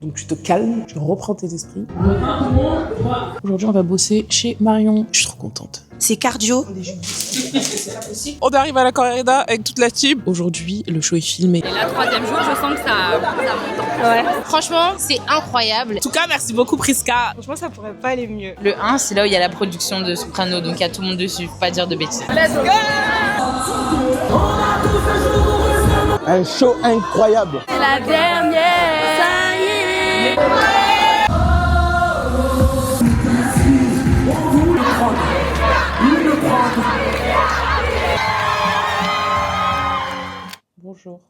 Donc tu te calmes, tu reprends tes esprits. Aujourd'hui, on va bosser chez Marion. Je suis trop contente. C'est cardio. On arrive à la corrida avec toute la team. Aujourd'hui, le show est filmé. Et là, 3e jour, je sens que ça monte. Ouais. Franchement, c'est incroyable. En tout cas, merci beaucoup Priska. Franchement, ça pourrait pas aller mieux. Le 1, c'est là où il y a la production de Soprano, donc il y a tout le monde dessus, faut pas dire de bêtises. Let's go! Un show incroyable. C'est la dernière. Ça y est. Bonjour,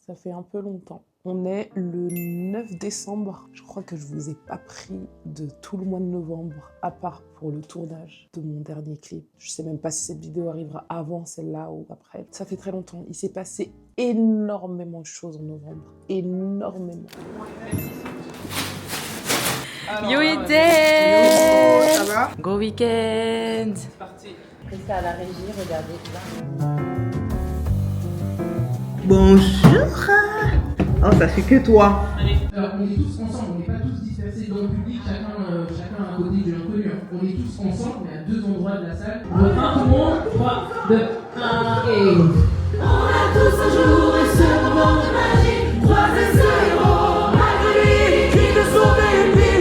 ça fait un peu longtemps. On est le 9 décembre. Je crois que je vous ai pas pris de tout le mois de novembre, à part pour le tournage de mon dernier clip. Je sais même pas si cette vidéo arrivera avant celle-là ou après. Ça fait très longtemps. Il s'est passé énormément de choses en novembre. Énormément. You it day. Ça va? Go week-end. C'est parti. Priska à la régie, regardez là. Bonjour. Oh, ça fait que toi. Alors, on est tous ensemble, on n'est pas tous dispersés dans le public, chacun à côté de l'inconnu. On est tous ensemble, mais à deux endroits de la salle. Le 1, tout le monde, 3, 2, 1, et... On a tous un jour et ce moment de magie, croiser ce héros, malgré lui, qui te sauve une vie.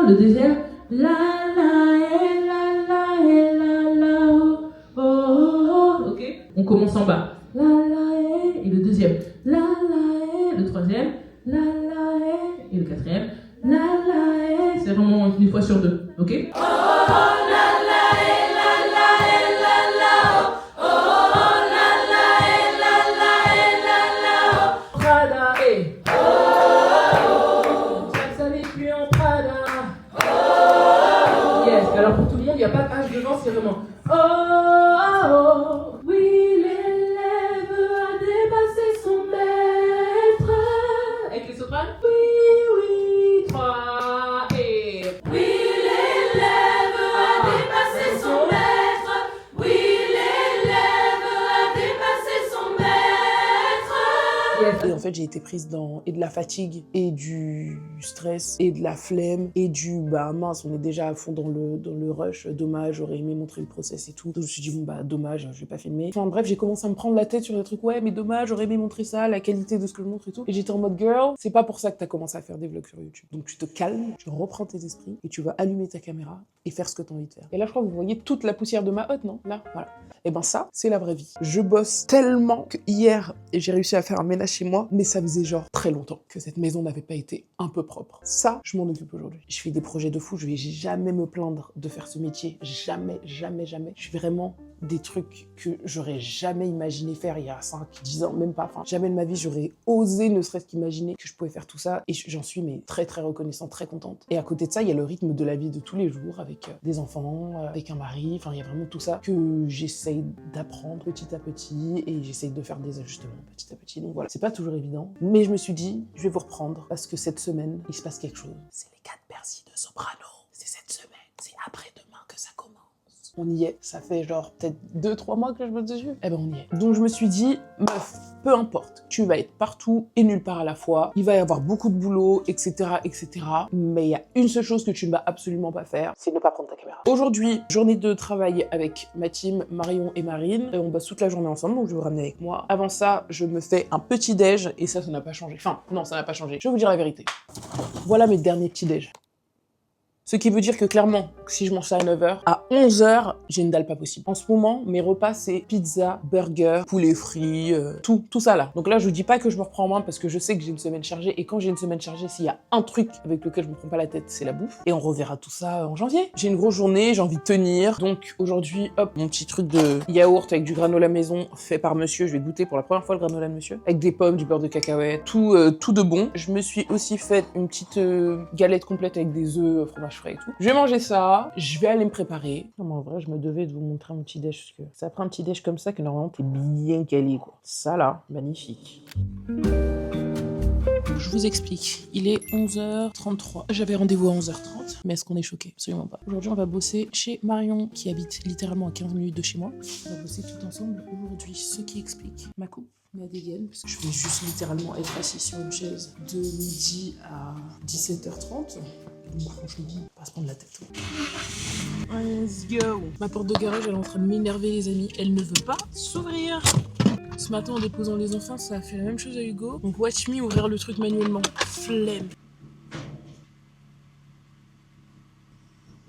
Le deuxième, la la et la la et la la oh, oh, oh, oh. Ok. On commence en bas. La la et le deuxième, la la et le troisième, la la et le quatrième, la la et. C'est vraiment une fois sur deux, ok. Prada et. Ça n'est plus en Prada. Yes, alors pour tout le monde, il n'y a pas de H devant, c'est vraiment oh, oh, oh. Oui, l'élève a dépassé son maître. Avec les sopranes. Oui, 3 et... Oui, l'élève a dépassé son maître. Oui, l'élève a dépassé son maître. Yes. Et en fait, j'ai été prise dans et de la fatigue, et du stress, et de la flemme, et du bah mince, on est déjà à fond dans le rush, dommage, j'aurais aimé montrer le process et tout. Donc je me suis dit, bon bah dommage, je vais pas filmer. Enfin bref, j'ai commencé à me prendre la tête sur des trucs, ouais, mais dommage, j'aurais aimé montrer ça, la qualité de ce que je montre et tout. Et j'étais en mode, girl, c'est pas pour ça que t'as commencé à faire des vlogs sur YouTube. Donc tu te calmes, tu reprends tes esprits, et tu vas allumer ta caméra et faire ce que t'as envie de faire. Et là, je crois que vous voyez toute la poussière de ma hotte, non? Là, voilà. Et ben ça, c'est la vraie vie. Je bosse tellement que hier, j'ai réussi à faire un ménage chez moi, mais ça faisait genre très longtemps que cette maison n'avait pas été un peu propre. Ça, je m'en occupe aujourd'hui. Je fais des projets de fou, je vais jamais me plaindre de faire ce métier. Jamais, jamais, jamais. Je fais vraiment des trucs que j'aurais jamais imaginé faire il y a 5, 10 ans, même pas. Enfin, jamais de ma vie, j'aurais osé ne serait-ce qu'imaginer que je pouvais faire tout ça. Et j'en suis mais très, très reconnaissante, très contente. Et à côté de ça, il y a le rythme de la vie de tous les jours avec des enfants, avec un mari. Enfin, il y a vraiment tout ça que j'essaye d'apprendre petit à petit et j'essaye de faire des ajustements petit à petit. Donc voilà, c'est pas toujours évident. Mais je me suis dit, je vais vous reprendre parce que cette semaine, il se passe quelque chose. C'est les 4 Bercy de Soprano. C'est cette semaine. C'est après-demain que ça commence. On y est. Ça fait genre peut-être 2-3 mois que je bosse dessus. Eh ben on y est. Donc je me suis dit, meuf, peu importe, tu vas être partout et nulle part à la fois. Il va y avoir beaucoup de boulot, etc., etc. Mais il y a une seule chose que tu ne vas absolument pas faire, c'est ne pas prendre ta caméra. Aujourd'hui, journée de travail avec ma team, Marion et Marine. Et on bosse toute la journée ensemble, donc je vais vous ramener avec moi. Avant ça, je me fais un petit déj et ça n'a pas changé. Enfin, non, ça n'a pas changé. Je vais vous dire la vérité. Voilà mes derniers petits déj. Ce qui veut dire que clairement, si je mange ça à 9h, à 11h, j'ai une dalle pas possible. En ce moment, mes repas, c'est pizza, burger, poulet frit, tout ça là. Donc là, je vous dis pas que je me reprends en main parce que je sais que j'ai une semaine chargée. Et quand j'ai une semaine chargée, s'il y a un truc avec lequel je me prends pas la tête, c'est la bouffe. Et on reverra tout ça en janvier. J'ai une grosse journée, j'ai envie de tenir. Donc aujourd'hui, hop, mon petit truc de yaourt avec du granola maison fait par monsieur. Je vais goûter pour la première fois le granola de monsieur. Avec des pommes, du beurre de cacahuète, tout de bon. Je me suis aussi fait une petite galette complète avec des œufs, fromage frais et tout. Je vais manger ça, je vais aller me préparer. Non, mais en vrai, je me devais de vous montrer mon petit déj, parce que c'est après un petit déj comme ça que normalement t'es bien calé, quoi. Ça là, magnifique. je vous explique. Il est 11h33. J'avais rendez-vous à 11h30, mais est-ce qu'on est choqué? Absolument pas. Aujourd'hui, on va bosser chez Marion, qui habite littéralement à 15 minutes de chez moi. On va bosser tout ensemble aujourd'hui, ce qui explique ma coupe, ma dégaine, parce que je vais juste littéralement être assis sur une chaise de midi à 17h30. Donc franchement, on va pas se prendre la tête. Let's go. Ma porte de garage, elle est en train de m'énerver, les amis. Elle ne veut pas s'ouvrir. Ce matin, en déposant les enfants, ça a fait la même chose à Hugo. Donc watch me ouvrir le truc manuellement. Flemme.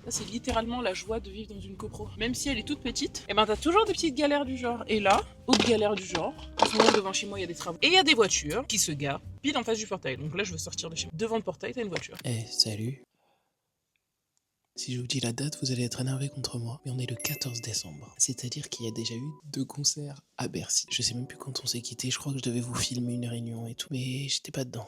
Ça, c'est littéralement la joie de vivre dans une copro. Même si elle est toute petite, et ben t'as toujours des petites galères du genre. Et là, autre galère du genre. En ce moment, devant chez moi, il y a des travaux. Et il y a des voitures qui se garent pile en face du portail. Donc là, je veux sortir de chez moi. Devant le portail, t'as une voiture. Eh, salut. Si je vous dis la date, vous allez être énervé contre moi. Mais on est le 14 décembre. C'est-à-dire qu'il y a déjà eu 2 concerts à Bercy. Je sais même plus quand on s'est quitté. Je crois que je devais vous filmer une réunion et tout. Mais j'étais pas dedans.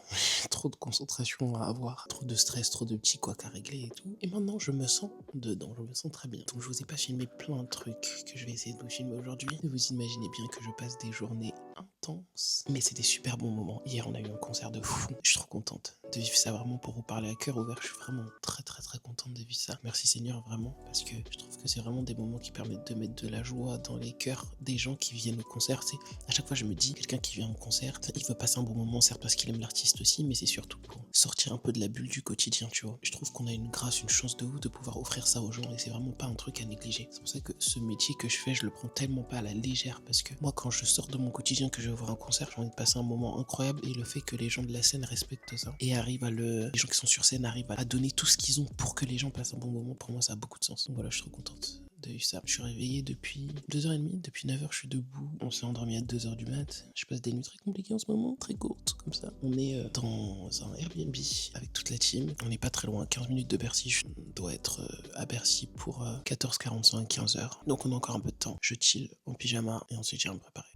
Trop de concentration à avoir. Trop de stress, trop de petits couacs à régler et tout. Et maintenant, je me sens dedans. Je me sens très bien. Donc je vous ai pas filmé plein de trucs que je vais essayer de vous filmer aujourd'hui. Mais vous imaginez bien que je passe des journées intenses. Mais c'est des super bons moments. Hier, on a eu un concert de fou. Je suis trop contente de vivre ça vraiment pour vous parler à cœur ouvert. Je suis vraiment très contente de vivre ça. Merci Seigneur, vraiment, parce que je trouve que c'est vraiment des moments qui permettent de mettre de la joie dans les cœurs des gens qui viennent au concert. C'est à chaque fois je me dis, quelqu'un qui vient au concert, il veut passer un bon moment, certes parce qu'il aime l'artiste aussi, mais c'est surtout pour sortir un peu de la bulle du quotidien, tu vois. Je trouve qu'on a une grâce, une chance de ouf de pouvoir offrir ça aux gens, et c'est vraiment pas un truc à négliger. C'est pour ça que ce métier que je fais, je le prends tellement pas à la légère, parce que moi, quand je sors de mon quotidien, que je vais voir un concert, j'ai envie de passer un moment incroyable, et le fait que les gens de la scène respectent ça et arrivent à les gens qui sont sur scène arrivent à donner tout ce qu'ils ont pour que les gens passent un bon moment, pour moi ça a beaucoup de sens. Donc voilà, je suis trop contente de vivre ça. Je suis réveillée depuis 2h30, depuis 9h je suis debout. On s'est endormi à 2h du mat. Je passe des nuits très compliquées en ce moment, très courtes comme ça. On est dans un Airbnb avec toute la team. On n'est pas très loin, 15 minutes de Bercy. Je dois être à Bercy pour 14h45, 15h. Donc on a encore un peu de temps. Je chill en pyjama et ensuite j'irai me préparer.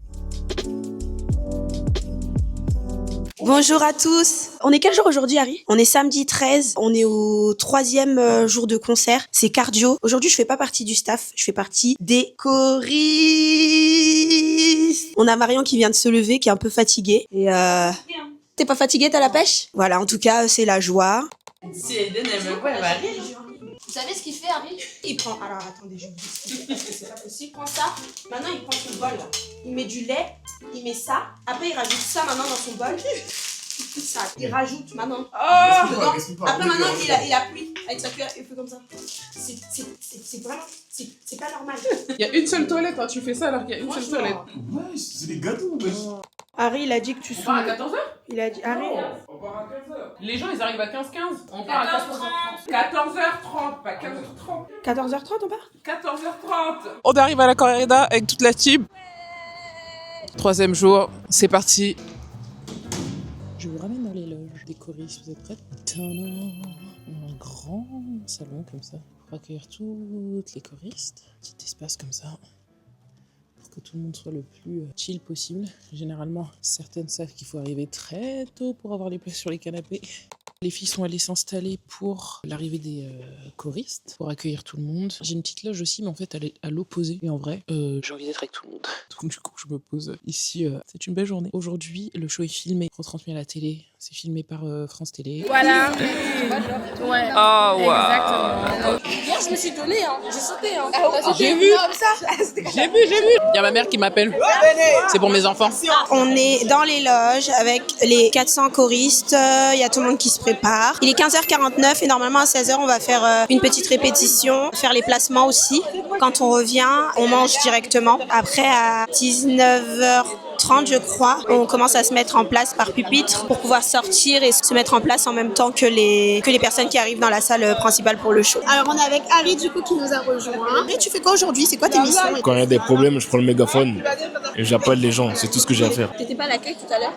Bonjour à tous. On est quel jour aujourd'hui, Harry? On est samedi 13. On est au 3e jour de concert. C'est cardio. Aujourd'hui, je fais pas partie du staff. Je fais partie des choristes. On a Marion qui vient de se lever, qui est un peu fatiguée. Et t'es pas fatiguée, t'as la pêche? Voilà, en tout cas, c'est la joie. Si Eden elle me voit, elle va rire. Vous savez ce qu'il fait, Harry? Il prend... Alors, attendez, je vous dis. Parce que c'est pas possible. Il prend ça. Maintenant, il prend son bol, là. Il met du lait. Il met ça. Après, il rajoute ça maintenant dans son bol. Ça. Il rajoute maintenant. Dedans. Après, maintenant, il appuie avec sa cuillère. Il fait comme ça. C'est vraiment... C'est pas normal. Il y a une seule toilette, hein. Tu fais ça alors qu'il y a une seule toilette. Ouais, c'est des gâteaux, wesh. Harry, il a dit que tu On part à 14h? Il a dit... Harry... On part à 15h. Les gens, ils arrivent à 15h15. On part à 14h30, pas 15h30. 14h30, on part? 14h30. On arrive à la corrida avec toute la team. 3e jour, c'est parti. Je vous ramène dans les loges des choristes, vous êtes prêts? Un grand salon comme ça pour accueillir toutes les choristes. Petit espace comme ça pour que tout le monde soit le plus chill possible. Généralement, certaines savent qu'il faut arriver très tôt pour avoir les places sur les canapés. Les filles sont allées s'installer pour l'arrivée des choristes, pour accueillir tout le monde. J'ai une petite loge aussi, mais en fait, elle est à l'opposé. Et en vrai, j'ai envie d'être avec tout le monde. Donc du coup, je me pose ici. C'est une belle journée. Aujourd'hui, le show est filmé, retransmis à la télé. C'est filmé par France Télé. Voilà. Ouais. Oh, wow. Exactement. Hier, je me suis donnée, hein. J'ai sauté, hein. J'ai vu. J'ai vu. Il y a ma mère qui m'appelle. C'est pour mes enfants. On est dans les loges avec les 400 choristes. Il y a tout le monde qui se prépare. Il est 15h49 et normalement à 16h, on va faire une petite répétition, faire les placements aussi. Quand on revient, on mange directement. Après, à 19h30, je crois, on commence à se mettre en place par pupitre pour pouvoir sortir et se mettre en place en même temps que les personnes qui arrivent dans la salle principale pour le show. Alors, on est avec Harry, du coup, qui nous a rejoint. Et tu fais quoi aujourd'hui? C'est quoi tes missions? Quand il y a des problèmes, je prends le mégaphone et j'appelle les gens. C'est tout ce que j'ai à faire. T'étais pas à l'accueil tout à l'heure?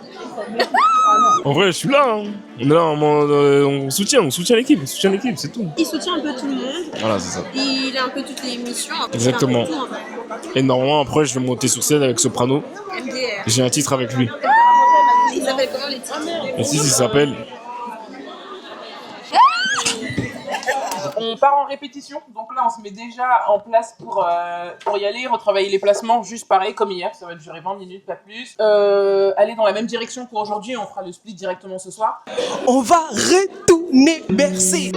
En vrai, je suis là. Hein. On est là, on soutient l'équipe. On soutient l'équipe, c'est tout. Il soutient un peu tout le monde. Voilà, c'est ça. Il a un peu toutes les missions. Exactement. Et normalement, après, je vais monter sur scène avec Soprano. MDR. J'ai un titre avec lui. Il s'appelle comment les titres? Le titre, il s'appelle... On part en répétition, donc là on se met déjà en place pour y aller, retravailler les placements, juste pareil comme hier, ça va durer 20 minutes, pas plus. Aller dans la même direction pour aujourd'hui, on fera le split directement ce soir. On va retourner Bercy.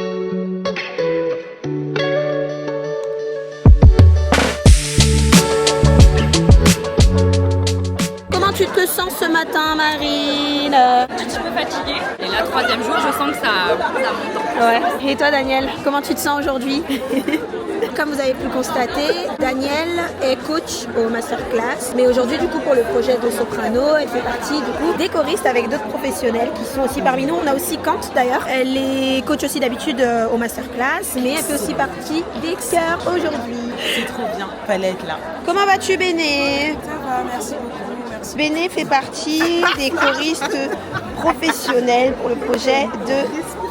Comment tu te sens ce matin, Marine? Un petit peu fatiguée. Et là, 3e jour, je sens que ça monte. Ouais. Et toi, Daniel, comment tu te sens aujourd'hui? Comme vous avez pu le constater, Daniel est coach au masterclass. Mais aujourd'hui, du coup, pour le projet de Soprano, elle fait partie du coup des choristes avec d'autres professionnels qui sont aussi parmi nous. On a aussi Kant d'ailleurs. Elle est coach aussi d'habitude au masterclass, mais elle fait aussi partie des chœurs aujourd'hui. C'est trop bien, fallait être là. Comment vas-tu, Béné? Ça va, merci beaucoup. Merci. Béné fait partie des choristes professionnels pour le projet de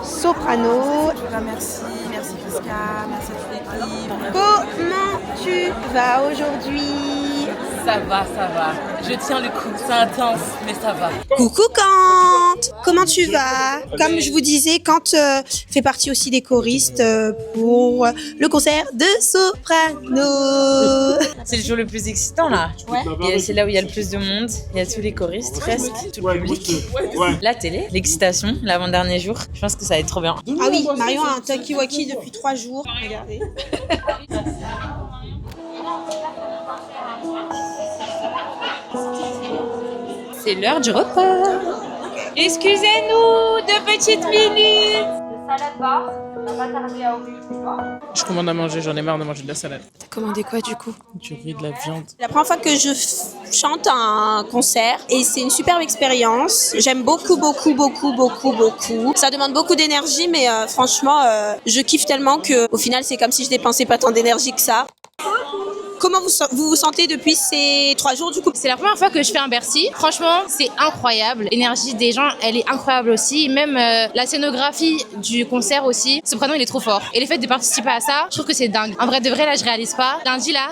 Soprano. Merci Friska, merci à toute l'équipe. Comment tu vas aujourd'hui? Ça va. Je tiens le coup, c'est intense, mais ça va. Coucou Kant, comment tu vas? Comme je vous disais, Kant fait partie aussi des choristes pour le concert de Soprano. C'est le jour le plus excitant là. Ouais. Et c'est là où il y a le plus de monde. Il y a tous les choristes presque, tout le public. La télé, l'excitation, l'avant-dernier jour. Je pense que ça va être trop bien. Ah oui, Marion a un talkie-walkie depuis 3 jours. Regardez. C'est l'heure du repas. Excusez-nous, 2 petites minutes. Salade bar, on va pas tarder à ouvrir le couloir. Je commande à manger, j'en ai marre de manger de la salade. T'as commandé quoi du coup? Du riz, de la viande. C'est la première fois que je chante à un concert et c'est une superbe expérience. J'aime beaucoup. Ça demande beaucoup d'énergie, mais franchement, je kiffe tellement que au final, c'est comme si je dépensais pas tant d'énergie que ça. Comment vous sentez depuis ces 3 jours du coup? C'est la première fois que je fais un Bercy. Franchement, c'est incroyable. L'énergie des gens, elle est incroyable aussi. Même la scénographie du concert aussi. Soprano, il est trop fort. Et le fait de participer à ça, je trouve que c'est dingue. En vrai de vrai, là, je réalise pas. Lundi, là,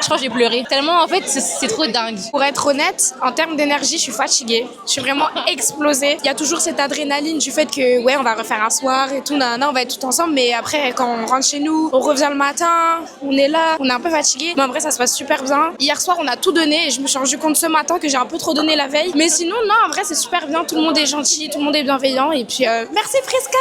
je crois que j'ai pleuré. Tellement, en fait, c'est trop dingue. Pour être honnête, en termes d'énergie, je suis fatiguée. Je suis vraiment explosée. Il y a toujours cette adrénaline du fait que, ouais, on va refaire un soir et tout, on va être tout ensemble. Mais après, quand on rentre chez nous, on revient le matin, on est là, on est un peu fatigué. Mais en vrai, ça se passe super bien. Hier soir, on a tout donné et je me suis rendu compte ce matin que j'ai un peu trop donné la veille. Mais sinon, non, en vrai, c'est super bien. Tout le monde est gentil, tout le monde est bienveillant. Et puis, merci Friska!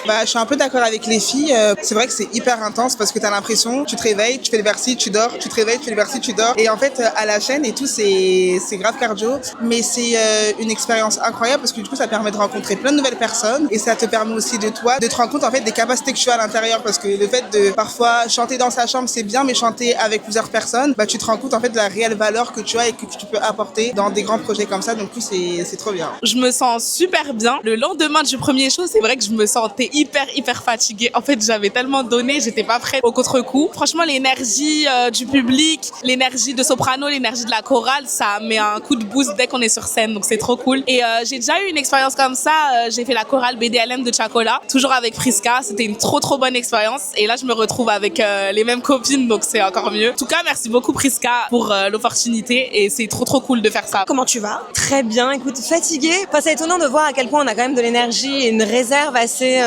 Bah, je suis un peu d'accord avec les filles. C'est vrai que c'est hyper intense parce que t'as l'impression, tu te réveilles, tu fais le Bercy, tu dors, tu te réveilles, tu fais le Bercy, tu dors. Et en fait, à la chaîne et tout, c'est grave cardio. Mais c'est une expérience incroyable parce que du coup, ça permet de rencontrer plein de nouvelles personnes et ça te permet aussi de te rendre compte en fait des capacités que tu as à l'intérieur parce que le fait de parfois chanter dans sa chambre, c'est bien, mais chanter avec plusieurs personnes, bah, tu te rends compte en fait de la réelle valeur que tu as et que tu peux apporter dans des grands projets comme ça. Donc, du coup, c'est trop bien. Je me sens super bien. Le lendemain du premier show, c'est vrai que je me sentais hyper fatiguée. En fait, j'avais tellement donné, j'étais pas prête au contre-coup. Franchement, l'énergie du public, l'énergie de Soprano, l'énergie de la chorale, ça met un coup de boost dès qu'on est sur scène. Donc, c'est trop cool. Et j'ai déjà eu une expérience comme ça. J'ai fait la chorale BDLM de Chacola, toujours avec Friska. C'était une trop bonne expérience. Et là, je me retrouve avec les mêmes copines, donc c'est encore mieux. En tout cas, merci beaucoup Friska pour l'opportunité et c'est trop cool de faire ça. Comment tu vas? Très bien, écoute, fatiguée. Enfin, c'est étonnant de voir à quel point on a quand même de l'énergie et une réserve assez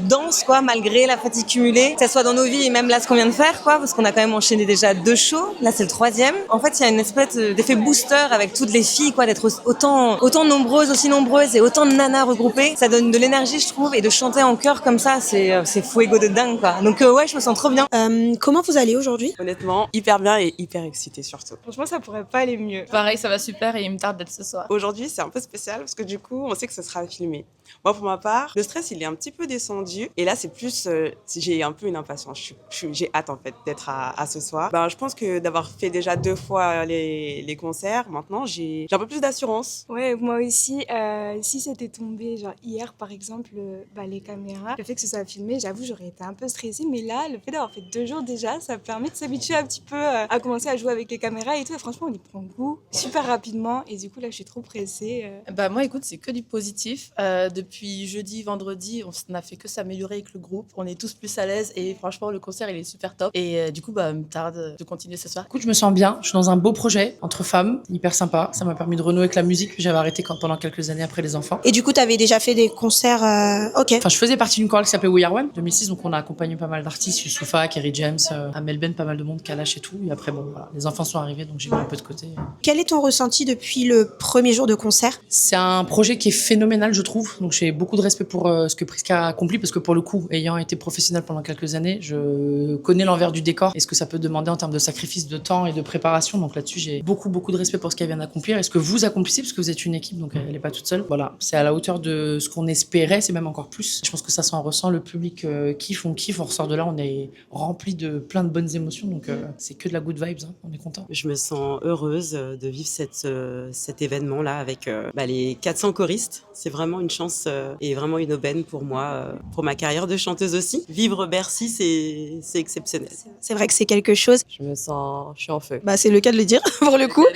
dense, quoi, malgré la fatigue cumulée, que ça soit dans nos vies et même là ce qu'on vient de faire, quoi, parce qu'on a quand même enchaîné déjà 2 shows. Là, c'est le 3e. En fait, il y a une espèce d'effet booster avec toutes les filles, quoi, d'être autant nombreuses, aussi nombreuses et autant de nanas regroupées. Ça donne de l'énergie, je trouve, et de chanter en chœur comme ça, c'est fuego de dingue, quoi. Donc ouais, je me sens trop bien. Comment vous allez aujourd'hui? Honnêtement, hyper bien et hyper excitée surtout. Franchement, ça pourrait pas aller mieux. Pareil, ça va super et il me tarde d'être ce soir. Aujourd'hui, c'est un peu spécial parce que du coup, on sait que ce sera filmé. Moi, pour ma part, le stress, il est un petit peu descendu. Et là, c'est plus... j'ai un peu une impatience. J'ai hâte, en fait, d'être à ce soir. Ben, je pense que d'avoir fait déjà 2 fois les concerts, maintenant, j'ai un peu plus d'assurance. Ouais, moi aussi. Si c'était tombé, genre hier, par exemple, les caméras, le fait que ce soit filmé, j'avoue, j'aurais été un peu stressée. Mais là, le fait d'avoir fait 2 jours déjà, ça permet de s'habituer un petit peu à commencer à jouer avec les caméras et tout. Et franchement, on y prend goût super rapidement. Et du coup, là, je suis trop pressée. Moi, écoute, c'est que du positif. depuis jeudi, vendredi, on n'a fait que s'améliorer avec le groupe. On est tous plus à l'aise et franchement, le concert, il est super top. Et du coup, me tarde de continuer ce soir. Écoute, je me sens bien. Je suis dans un beau projet entre femmes, hyper sympa. Ça m'a permis de renouer avec la musique que j'avais arrêté pendant quelques années après les enfants. Et du coup, t'avais déjà fait des concerts, ok. Enfin, je faisais partie d'une chorale qui s'appelait We Are One, 2006, donc on a accompagné pas mal d'artistes, Youssoufa, Kerry James, Amel Ben, pas mal de monde, Kalash et tout. Et après, bon, voilà, les enfants sont arrivés, donc j'ai mis un peu de côté. Quel est ton ressenti depuis le premier jour de concert? C'est un projet qui est phénoménal, je trouve. Donc j'ai beaucoup de respect pour ce que Priska a accompli, parce que pour le coup, ayant été professionnel pendant quelques années, je connais l'envers du décor et ce que ça peut demander en termes de sacrifice de temps et de préparation. Donc là-dessus, j'ai beaucoup de respect pour ce qu'elle vient d'accomplir et ce que vous accomplissez, parce que vous êtes une équipe, donc elle n'est pas toute seule. Voilà, c'est à la hauteur de ce qu'on espérait, c'est même encore plus. Je pense que ça s'en ressent, le public kiffe, on ressort de là, on est rempli de plein de bonnes émotions, donc c'est que de la good vibes, hein, on est content. Je me sens heureuse de vivre cet événement-là avec les 400 choristes. C'est vraiment une chance et vraiment une aubaine pour moi, pour ma carrière de chanteuse aussi. Vivre Bercy, c'est exceptionnel. C'est vrai que c'est quelque chose. Je suis en feu. C'est le cas de le dire, pour le coup.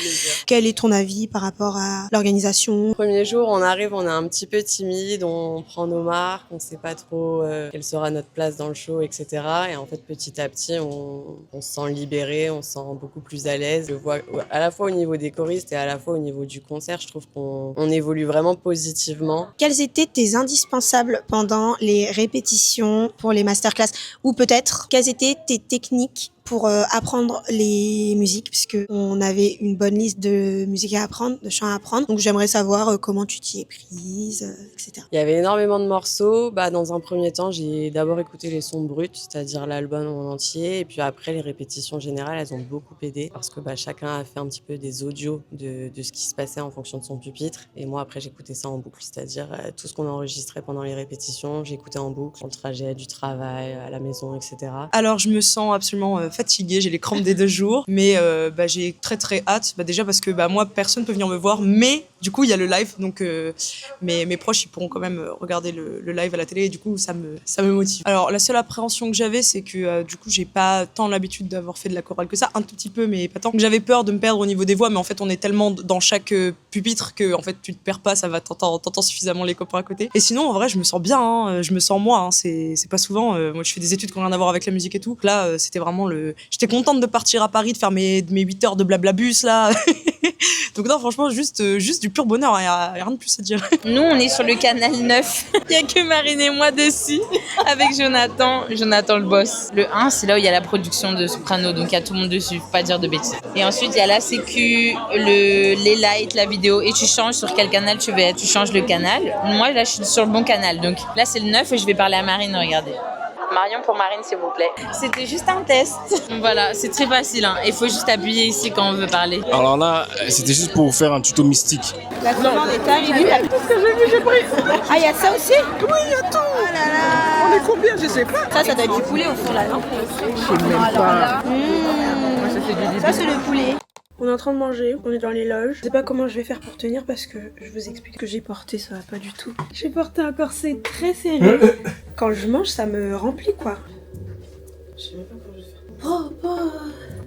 Quel est ton avis par rapport à l'organisation? Premier jour, on arrive, on est un petit peu timide, on prend nos marques, on sait pas trop quelle sera notre place dans le show, etc. Et en fait, petit à petit, on se sent libéré, on se sent beaucoup plus à l'aise. Je vois à la fois au niveau des choristes et à la fois au niveau du concert, je trouve qu'on évolue vraiment positivement. Quels étaient tes indispensables pendant les répétitions pour les masterclass? Ou peut-être, quelles étaient tes techniques pour apprendre les musiques, puisque on avait une bonne liste de musiques à apprendre, de chants à apprendre. Donc j'aimerais savoir comment tu t'y es prise, etc. Il y avait énormément de morceaux. Dans un premier temps, j'ai d'abord écouté les sons bruts, c'est-à-dire l'album en entier. Et puis après, les répétitions générales, elles ont beaucoup aidé parce que chacun a fait un petit peu des audios de ce qui se passait en fonction de son pupitre. Et moi, après, j'écoutais ça en boucle, c'est-à-dire tout ce qu'on enregistrait pendant les répétitions, j'écoutais en boucle, sur le trajet du travail, à la maison, etc. Alors, je me sens absolument fatiguée, j'ai les crampes des 2 jours, mais j'ai très hâte, déjà parce que moi, personne peut venir me voir, mais du coup, il y a le live, donc mes proches, ils pourront quand même regarder le live à la télé, et du coup, ça me motive. Alors, la seule appréhension que j'avais, c'est que du coup, j'ai pas tant l'habitude d'avoir fait de la chorale que ça, un tout petit peu, mais pas tant. Donc, j'avais peur de me perdre au niveau des voix, mais en fait, on est tellement dans chaque pupitre que en fait, tu te perds pas, ça va, t'entends suffisamment les copains à côté. Et sinon, en vrai, je me sens bien, hein, je me sens moi, hein, c'est pas souvent. Moi, je fais des études qui n'ont rien à voir avec la musique et tout. Là, c'était vraiment J'étais contente de partir à Paris, de faire mes 8 heures de blablabus, là. Donc non, franchement, juste du pur bonheur, il n'y a rien de plus à dire. Nous, on est sur le canal 9. Il n'y a que Marine et moi dessus, avec Jonathan le boss. Le 1, c'est là où il y a la production de Soprano, donc il y a tout le monde dessus, faut pas dire de bêtises. Et ensuite, il y a la sécu, les lights, la vidéo, et tu changes sur quel canal tu veux être. Tu changes le canal. Moi, là, je suis sur le bon canal, donc là, c'est le 9 et je vais parler à Marine, regardez. Marion pour Marine, s'il vous plaît. C'était juste un test. Voilà, c'est très facile. Il faut juste appuyer ici quand on veut parler. Alors là, c'était juste pour faire un tuto mystique. La commande est arrivée. Tout ce que j'ai vu, j'ai pris. Ah, il y a ça aussi? Oui, il y a tout. Oh là là. On est combien? Je sais pas. Ça doit être du poulet au fond là, non? Je sais même pas. Ça, c'est le poulet. On est en train de manger, on est dans les loges. Je sais pas comment je vais faire pour tenir parce que je vous explique que j'ai porté, ça va pas du tout. J'ai porté un corset très serré. Quand je mange, ça me remplit quoi. Je sais même pas comment je vais faire. Oh, oh.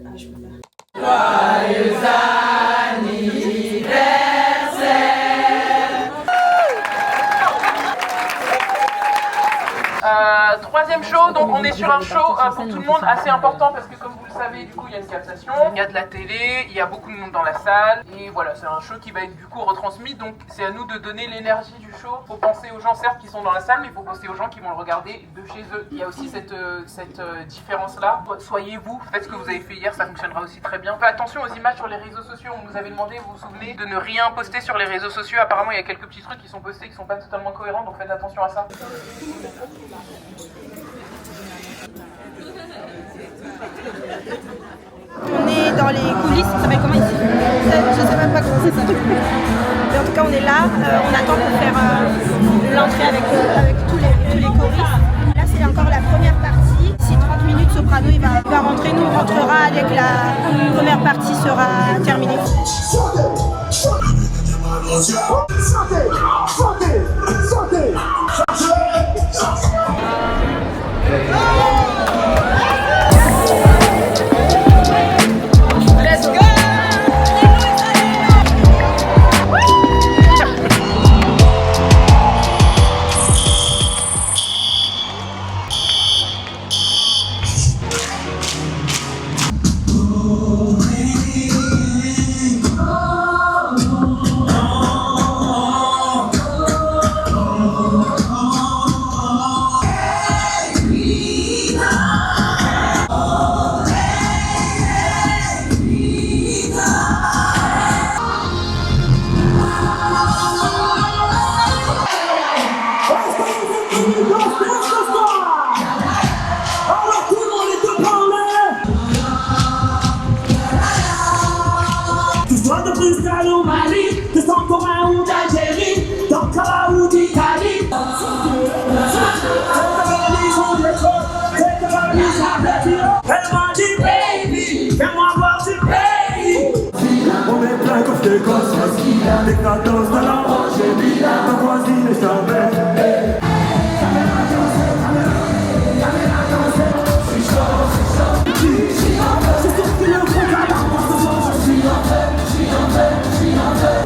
Ah, je peux pas. Joyeux anniversaire. Troisième show, donc on est sur un show pour tout le monde assez important parce que comme vous le savez, du coup il y a une captation, il y a de la télé, il y a beaucoup de monde dans la salle et voilà, c'est un show qui va être du coup retransmis, donc c'est à nous de donner l'énergie du show. Faut penser aux gens certes qui sont dans la salle, mais il faut penser aux gens qui vont le regarder de chez eux. Il y a aussi cette différence là. Soyez vous, faites ce que vous avez fait hier, ça fonctionnera aussi très bien. Faites attention aux images sur les réseaux sociaux, on nous avait demandé, vous vous souvenez, de ne rien poster sur les réseaux sociaux. Apparemment il y a quelques petits trucs qui sont postés qui sont pas totalement cohérents, donc faites attention à ça. On est dans les coulisses, ça s'appelle comment ici? Je sais même pas comment ça s'appelle. Mais en tout cas on est là, on attend pour faire l'entrée avec tous les choristes. Là c'est encore la première partie. D'ici 30 minutes Soprano il va rentrer, nous on rentrera dès que la première partie sera terminée. Let's go! jusqu'à au Mali, de Saint-Corin ou d'Algérie, dans Kara ou d'Italie. Elle m'a dit baby, fais-moi voir du pays. On est plein comme des cosmos, des 14 de la roche, ta voisine est jamais.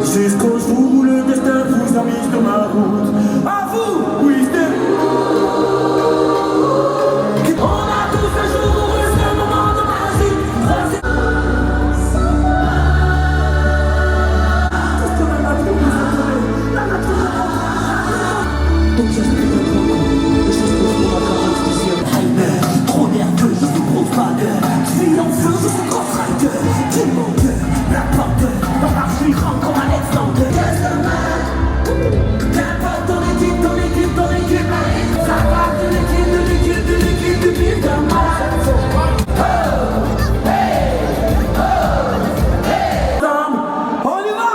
Jusqu'au jour où le destin vous a mis sur ma route. À vous, oui, on a tous un jour où c'est le moment de magie. Trop nerveux, je suis trop fadeur. Je suis en feu, je suis grosse rider. Tout mon cœur, la porte, dans la rue, rentre comme Alexandre. Qu'importe ton équipe, ton équipe, ton équipe. Ça va de l'équipe, de l'équipe, de l'équipe, de l'équipe de malade. Oh, hey, oh, hey. On y va.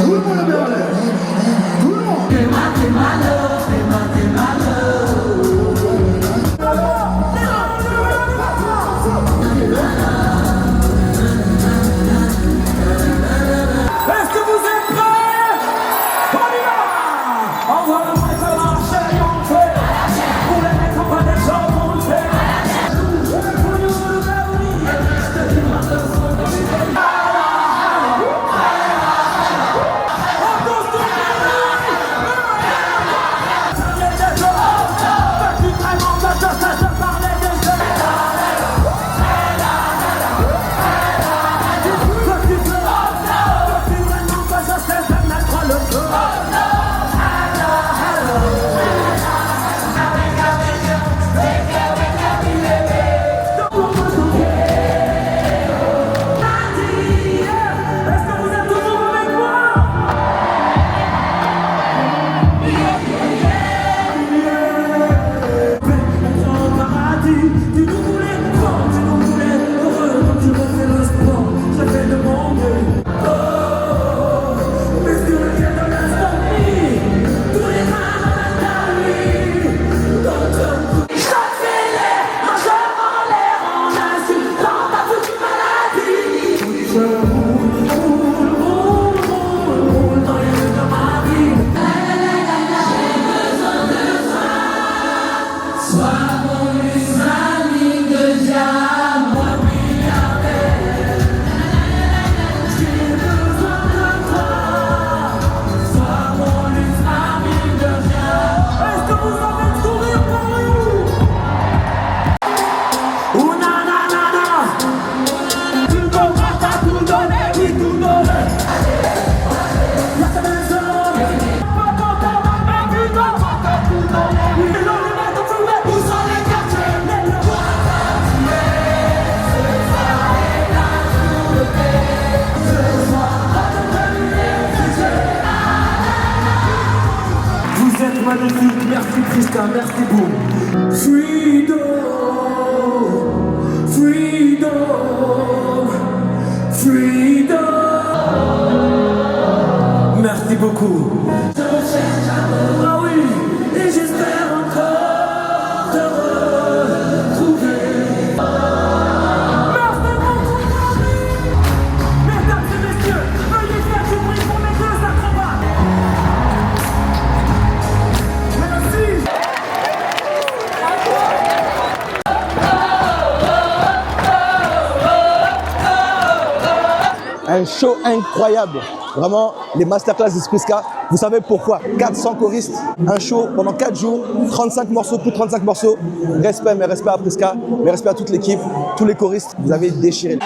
Tout le monde est bien là. Tout le monde. T'es malheureux, t'es malheureux. Est-ce que vous êtes prêts? On y va! Envoie le bruit, ça marche et on le fait. Pour les mecs en bas des jambes, on le fait. Pour nous, on le fait, oui. Magnifique, merci Prisca, merci beaucoup. Freedom, freedom, freedom. Merci beaucoup. Je recherche ah oui, et j'espère encore te retrouver. Merci beaucoup, mesdames et messieurs, veuillez faire du bruit pour mes deux acrobates. Un show incroyable. Vraiment, les masterclass de Prisca, vous savez pourquoi? 400 choristes, un show pendant 4 jours, 35 morceaux, plus de 35 morceaux. Respect, mais respect à Prisca, mais respect à toute l'équipe, tous les choristes, vous avez déchiré.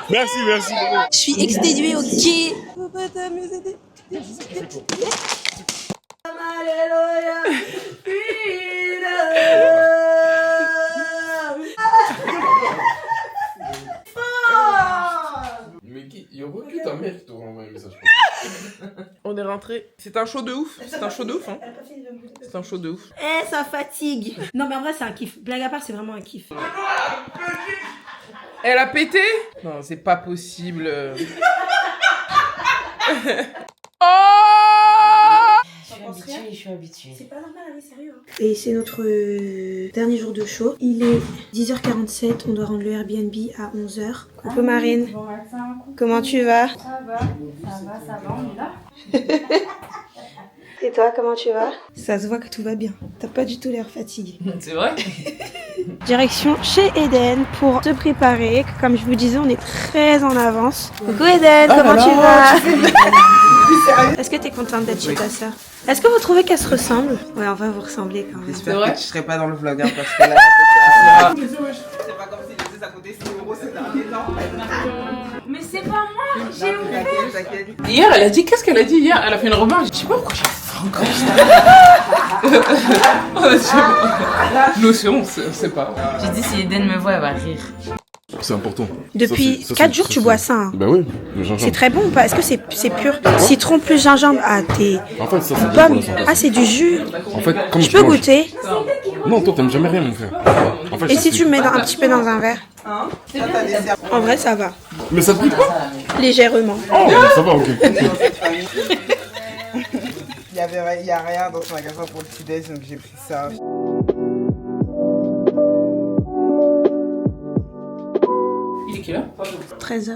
Merci, merci. Je suis exténuée, ok. Alléluia. rentrée. C'est un show de ouf. C'est un show de ouf, hein. C'est un show de ouf. Eh, ça fatigue. Non, mais en vrai, c'est un kiff. Blague à part, c'est vraiment un kiff. Elle a pété? Non, c'est pas possible. Oh! Je suis habituée. C'est pas normal, oui, sérieux. Et c'est notre dernier jour de show. Il est 10h47, on doit rendre le Airbnb à 11h. Coucou Marine. Bon matin. Comment tu vas? Ça va, on est là. Et toi, comment tu vas? Ça se voit que tout va bien. T'as pas du tout l'air fatigué. C'est vrai? Direction chez Eden pour te préparer. Comme je vous disais, on est très en avance. Coucou Eden, comment tu vas? Est-ce que t'es contente d'être chez ta sœur? Est-ce que vous trouvez qu'elle se ressemble? Ouais, on va vous ressembler quand même. J'espère que tu serais pas dans le vlog, hein, parce que là, c'est pas comme si les deux à côté 6 euros ces derniers temps. Mais c'est pas moi, j'ai ouvert. Hier, elle a dit, qu'est-ce qu'elle a dit hier? Elle a fait une remarque, je sais pas pourquoi j'ai faim comme ça. Nous aussi, on sait pas. J'ai dit, si Eden me voit, elle va rire. C'est important. Depuis 4 jours, tu bois ça. Hein. Bah oui, le gingembre. C'est très bon ou pas? Est-ce que c'est pur? Citron plus gingembre. Ah, t'es. En fait, ça, c'est pomme. Ah, c'est du jus. En fait, comme je peux goûter? Non, toi, t'aimes jamais rien, mon frère. En fait, et si tu me mets un petit peu dans un verre? En vrai, ça va. Mais ça te brille pas? Légèrement. Oh, ça va, ok. Il y a rien dans son magasin pour le petit-déj, donc j'ai pris ça. Il est quelle heure? 13h.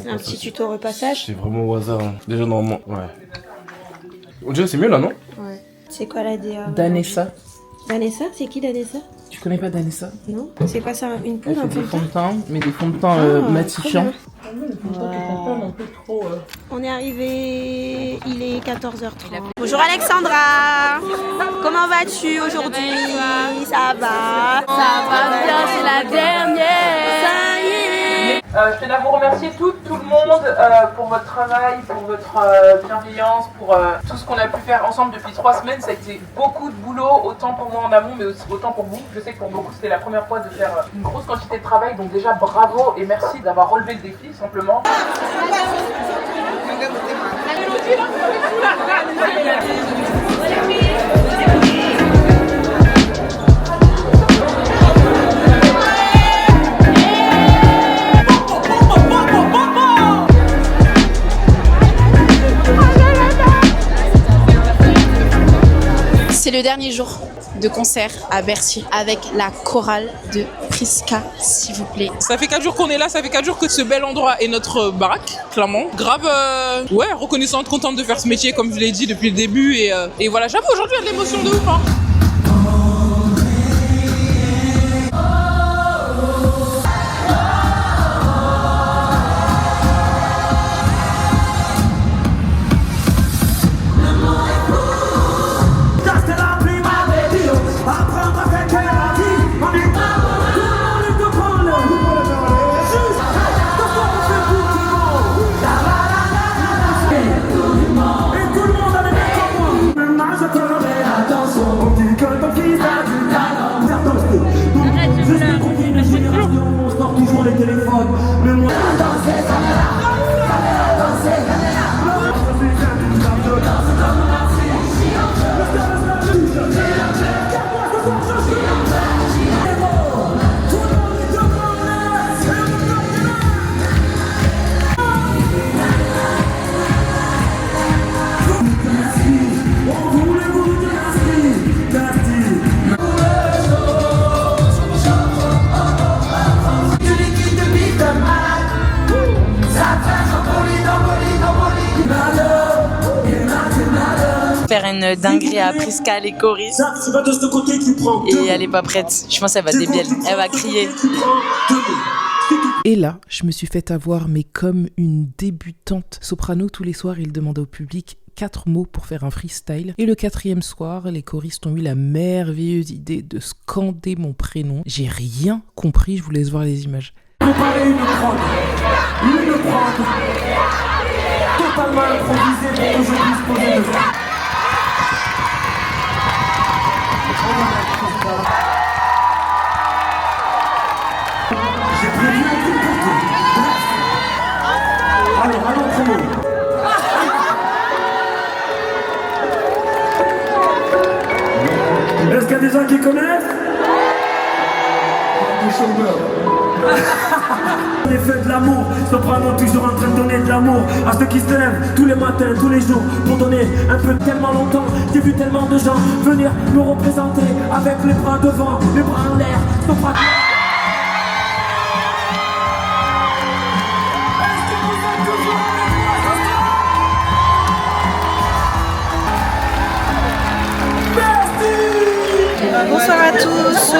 Un petit tuto repassage. C'est vraiment au hasard. Hein. Déjà, normalement, ouais. On dirait c'est mieux là, non? Ouais. C'est quoi la DA? Danessa. Danessa? C'est qui Danessa? Tu connais pas Danessa? Non. C'est quoi ça? Une Elle poudre? fait des fonds de teint, mais des fonds de teint matifiants. On est arrivé, il est 14h30. Bonjour Alexandra, comment vas-tu aujourd'hui? Ça va? Ça va bien, c'est la dernière. Ça y est. Je tenais à vous remercier tout le monde pour votre travail, pour votre bienveillance, pour tout ce qu'on a pu faire ensemble depuis 3 semaines. Ça a été beaucoup de boulot, autant pour moi en amont, mais aussi autant pour vous. Je sais que pour beaucoup c'était la première fois de faire une grosse quantité de travail, donc déjà bravo et merci d'avoir relevé le défi simplement. C'est le dernier jour de concert à Bercy avec la chorale de Prisca, s'il vous plaît. Ça fait 4 jours qu'on est là, ça fait 4 jours que ce bel endroit est notre baraque, clairement. Grave, ouais, reconnaissante, contente de faire ce métier comme je l'ai dit depuis le début. Et voilà, j'avoue, aujourd'hui il y a de l'émotion de ouf. Hein. Faire une dinguerie à Prisca, les choristes. Et elle est pas prête. Je pense qu'elle va débiler. Elle va crier. Et là, je me suis fait avoir, mais comme une débutante. Soprano, tous les soirs, il demandait au public 4 mots pour faire un freestyle. Et le 4e soir, les choristes ont eu la merveilleuse idée de scander mon prénom. J'ai rien compris, je vous laisse voir les images. Préparez une prod totalement improvisée pour que je puisse poser le j'ai prévu un truc pour tout. Alors, allons promo. Est-ce qu'il y a des gens qui connaissent? Des chômeurs. Les feux de l'amour, Soprano toujours en train de donner de l'amour à ceux qui se lèvent tous les matins, tous les jours pour donner un peu. Tellement longtemps, j'ai vu tellement de gens venir me représenter avec les bras devant, les bras en l'air. Soprano. Bonsoir à tous,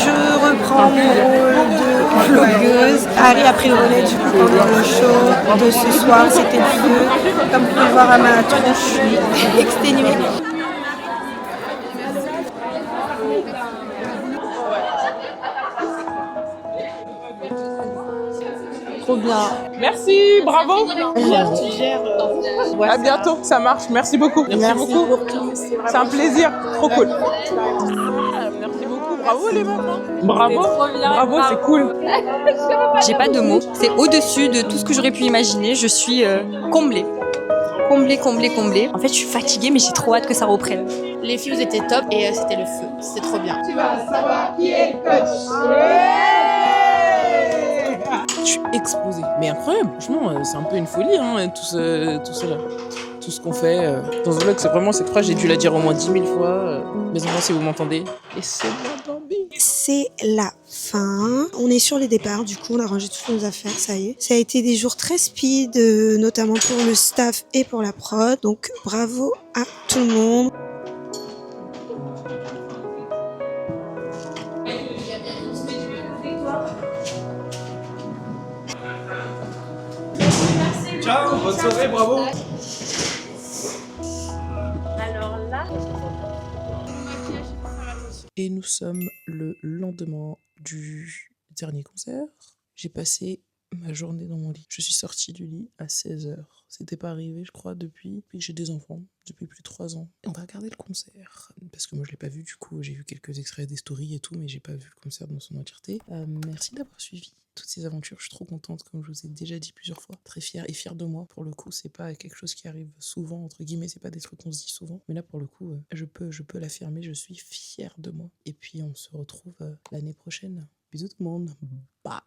je reprends mon rôle de vlogueuse. Harry a pris le relais du coup pendant le show de ce soir, c'était le feu. Comme vous pouvez le voir à ma tronche, je suis exténuée. Trop bien. Merci, bravo. À bientôt, ça marche. Merci beaucoup. Merci beaucoup. C'est un plaisir. Trop cool. Merci beaucoup. Bravo les mamans. Bravo. Bravo, c'est cool. J'ai pas de mots. C'est au-dessus de tout ce que j'aurais pu imaginer. Je suis comblée. Comblée. En fait, je suis fatiguée, mais j'ai trop hâte que ça reprenne. Les filles, vous étiez top et c'était le feu. C'était trop bien. Tu vas savoir qui est le coach. Je suis explosée. Mais incroyable, franchement, c'est un peu une folie, hein, tout cela. Tout ce qu'on fait. Dans ce vlog, c'est vraiment cette phrase, j'ai dû la dire au moins 10 000 fois. Mes enfants, si vous m'entendez. Et c'est moi, Bambi. C'est la fin. On est sur les départs, du coup, on a rangé toutes nos affaires, ça y est. Ça a été des jours très speed, notamment pour le staff et pour la prod. Donc, bravo à tout le monde. Ciao, bonne soirée, bravo. Alors là... Et nous sommes le lendemain du dernier concert. J'ai passé ma journée dans mon lit. Je suis sortie du lit à 16h. C'était pas arrivé, je crois, depuis que j'ai des enfants, depuis plus de 3 ans. Et on va regarder le concert. Parce que moi, je l'ai pas vu, du coup, j'ai vu quelques extraits des stories et tout, mais j'ai pas vu le concert dans son entièreté. Merci d'avoir suivi toutes ces aventures. Je suis trop contente, comme je vous ai déjà dit plusieurs fois. Très fière et fière de moi. Pour le coup, c'est pas quelque chose qui arrive souvent, entre guillemets, c'est pas des trucs qu'on se dit souvent. Mais là, pour le coup, je peux l'affirmer, je suis fière de moi. Et puis, on se retrouve l'année prochaine. Bisous tout le monde. Bye.